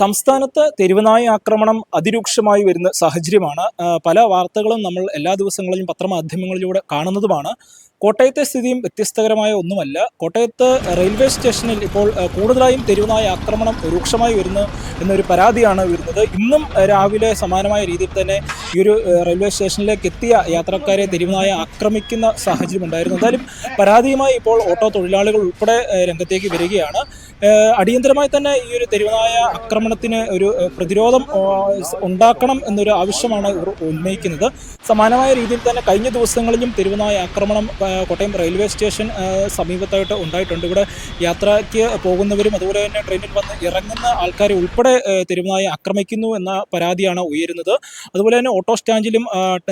സംസ്ഥാനത്ത് തെരുവുനായ ആക്രമണം അതിരൂക്ഷമായി വരുന്ന സാഹചര്യമാണ്. പല വാർത്തകളും നമ്മൾ എല്ലാ ദിവസങ്ങളിലും പത്രമാധ്യമങ്ങളിലൂടെ കാണുന്നതുമാണ്. കോട്ടയത്തെ സ്ഥിതിയും വ്യത്യസ്തകരമായ ഒന്നുമല്ല. കോട്ടയത്ത് റെയിൽവേ സ്റ്റേഷനിൽ ഇപ്പോൾ കൂടുതലായും തെരുവുനായ ആക്രമണം രൂക്ഷമായി വരുന്നു എന്നൊരു പരാതിയാണ് വരുന്നത്. ഇന്നും രാവിലെ സമാനമായ രീതിയിൽ തന്നെ ഈ ഒരു റെയിൽവേ സ്റ്റേഷനിലേക്ക് എത്തിയ യാത്രക്കാരെ തെരുവുനായ ആക്രമിക്കുന്ന സാഹചര്യം ഉണ്ടായിരുന്നു. എന്തായാലും പരാതിയുമായി ഇപ്പോൾ ഓട്ടോ തൊഴിലാളികൾ ഉൾപ്പെടെ രംഗത്തേക്ക് വരികയാണ്. അടിയന്തരമായി തന്നെ ഈ ഒരു തെരുവുനായ ആക്രമണത്തിന് ഒരു പ്രതിരോധം ഉണ്ടാക്കണം എന്നൊരു ആവശ്യമാണ് ഇവർ ഉന്നയിക്കുന്നത്. സമാനമായ രീതിയിൽ തന്നെ കഴിഞ്ഞ ദിവസങ്ങളിലും തെരുവുനായ ആക്രമണം കോട്ടയം റെയിൽവേ സ്റ്റേഷൻ സമീപത്തായിട്ട് ഉണ്ടായിട്ടുണ്ട്. ഇവിടെ യാത്രയ്ക്ക് പോകുന്നവരും അതുപോലെ തന്നെ ട്രെയിനിൽ വന്ന് ഇറങ്ങുന്ന ആൾക്കാരെ ഉൾപ്പെടെ തെരുവുനായ ആക്രമിക്കുന്നു എന്ന പരാതിയാണ് ഉയരുന്നത്. അതുപോലെ തന്നെ ഓട്ടോ സ്റ്റാൻഡിലും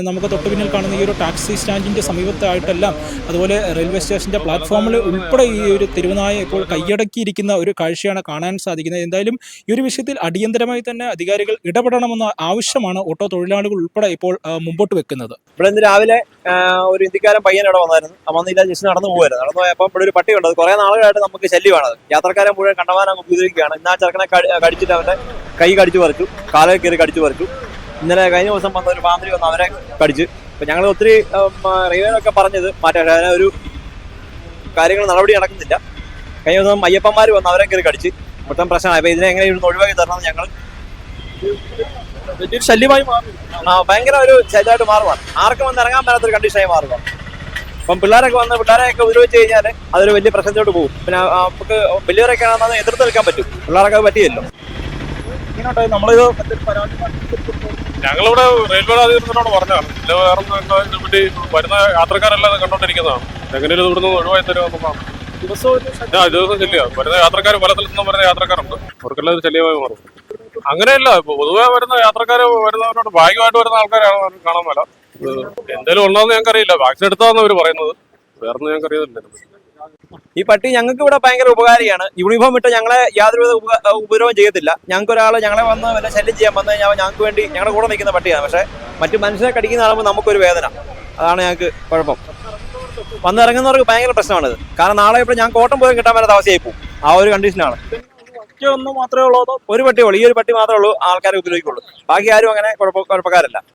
നമുക്ക് തൊട്ടു പിന്നിൽ കാണുന്ന ഈ ഒരു ടാക്സി സ്റ്റാൻഡിൻ്റെ സമീപത്തായിട്ടെല്ലാം അതുപോലെ റെയിൽവേ സ്റ്റേഷൻ്റെ പ്ലാറ്റ്ഫോമിൽ ഉൾപ്പെടെ ഈ ഒരു തെരുവുനായ ഇപ്പോൾ കൈയടക്കിയിരിക്കുന്ന ഒരു കാഴ്ചയാണ് കാണാൻ സാധിക്കുന്നത്. എന്തായാലും ഈ ഒരു വിഷയത്തിൽ അടിയന്തരമായി തന്നെ അധികാരികൾ ഇടപെടണമെന്ന ആവശ്യമാണ് ഓട്ടോ തൊഴിലാളികൾ ഉൾപ്പെടെ ഇപ്പോൾ മുമ്പോട്ട് വെക്കുന്നത്. ഇവിടെ ഇന്ന് രാവിലെ ഒരു ഇന്ത്യക്കാരൻ പയ്യൻ ഇവിടെ വന്നായിരുന്നു. വന്നില്ല, ജസ്റ്റ് നടന്നു പോകുമായിരുന്നു. നടന്നു പോയപ്പോൾ ഇവിടെ ഒരു പട്ടിയുണ്ട്. കുറെ നാളുകളായിട്ട് നമുക്ക് ശല്യമാണത്. യാത്രക്കാരെ മുഴുവൻ കണ്ടമാനം ഉപദ്രവിക്കുകയാണ്. ഇന്ന് ആ ചെറുക്കനെ കടിച്ചിട്ട് അവന്റെ കൈ കടിച്ചു പറിച്ചു, കാലൊക്കെ കയറി കടിച്ചു പറിച്ചു. ഇന്നലെ കഴിഞ്ഞ ദിവസം വന്ന ഒരു ഫാമിലി വന്ന് അവരെ കടിച്ച്. ഇപ്പൊ ഞങ്ങൾ ഒത്തിരി റെയിൽവേനൊക്കെ പറഞ്ഞത് മാറ്റാൻ ഒരു കാര്യങ്ങൾ നടപടി നടക്കുന്നില്ല. കഴിഞ്ഞ ദിവസം അയ്യപ്പന്മാർ വന്ന് അവരെ കയറി കടിച്ച് മൊത്തം പ്രശ്നമായി. അപ്പൊ ഇതിനെ എങ്ങനെ ഇവിടുന്ന് ഒഴിവാക്കി തരണമെന്ന് ഞങ്ങൾ വലിയൊരു ശല്യമായി മാറും. ഭയങ്കര ഒരു ശല്യമായിട്ട് മാറുവാണ്. ആർക്കും വന്ന് ഇറങ്ങാൻ പറ്റാത്തൊരു കണ്ടീഷനായി മാറുക. അപ്പം പിള്ളേരൊക്കെ വന്ന് പിള്ളേരെയൊക്കെ ഉപദ്രവിച്ച് കഴിഞ്ഞാൽ അതൊരു വലിയ പ്രശ്നത്തോട്ട് പോകും. പിന്നെ നമുക്ക് വലിയവരൊക്കെ ആണെന്ന് എതിർത്ത് നിൽക്കാൻ പറ്റും. പിള്ളേരൊക്കെ പറ്റിയല്ലോ. ഞങ്ങളിവിടെ റെയിൽവേ അധികൃതരോട് പറഞ്ഞാണ് വേറെ വരുന്ന യാത്രക്കാരെല്ലാം കണ്ടോണ്ടിരിക്കുന്നതാണ്. എങ്ങനെയും ഇവിടുന്ന് ഒഴിവായി തരുമെന്നുള്ളതാണ്. ദിവസം ശല്യ വരുന്ന യാത്രക്കാർ പല സ്ഥലത്തു നിന്നും വരുന്ന യാത്രക്കാരുണ്ട്. അവർക്കെല്ലാം ശല്യമായി മാറും. അങ്ങനെയല്ല, പൊതുവെ വരുന്ന യാത്രക്കാർ വരുന്നവരോട് ഭാഗ്യമായിട്ട് വരുന്ന ആൾക്കാരാണ് കാണാൻ മേല. എന്തെങ്കിലും ഉള്ളതെന്ന് ഞങ്ങൾക്കറിയില്ല. വാക്സിൻ എടുത്താന്ന് അവർ പറയുന്നത്. വേറൊന്നും ഞങ്ങൾക്ക് അറിയുന്നില്ല. ഈ പട്ടി ഞങ്ങൾക്ക് ഇവിടെ ഭയങ്കര ഉപകാരിയാണ്. യൂണിഫോം ഇട്ട് ഞങ്ങളെ യാതൊരുവിധ ഉപദ്രവം ചെയ്യത്തില്ല. ഞങ്ങൾക്ക് ഒരാൾ ഞങ്ങളെ വന്ന് വല്ല ശല്യം ചെയ്യാൻ വന്നു കഴിഞ്ഞാൽ ഞങ്ങൾക്ക് വേണ്ടി ഞങ്ങളുടെ കൂടെ നിൽക്കുന്ന പട്ടിയാണ്. പക്ഷെ മറ്റു മനുഷ്യരെ കടിക്കുന്ന കാണുമ്പോൾ നമുക്കൊരു വേദന. അതാണ് ഞങ്ങൾക്ക് കുഴപ്പം. വന്നിറങ്ങുന്നവർക്ക് ഭയങ്കര പ്രശ്നമാണിത്. കാരണം നാളെ ഇപ്പോൾ ഞാൻ കോട്ടം പോലും കിട്ടാൻ വരാത്ത അവസ്ഥയായി പോകും. ആ ഒരു കണ്ടീഷനാണ്. ഒന്നും മാത്രമേ ഉള്ളൂ. ഒരു പട്ടിയുള്ളൂ. ഈ ഒരു പട്ടി മാത്രമേ ഉള്ളൂ ആൾക്കാരെ ഉപദ്രവിക്കുള്ളൂ. ബാക്കി ആരും അങ്ങനെ കുഴപ്പക്കാരല്ല.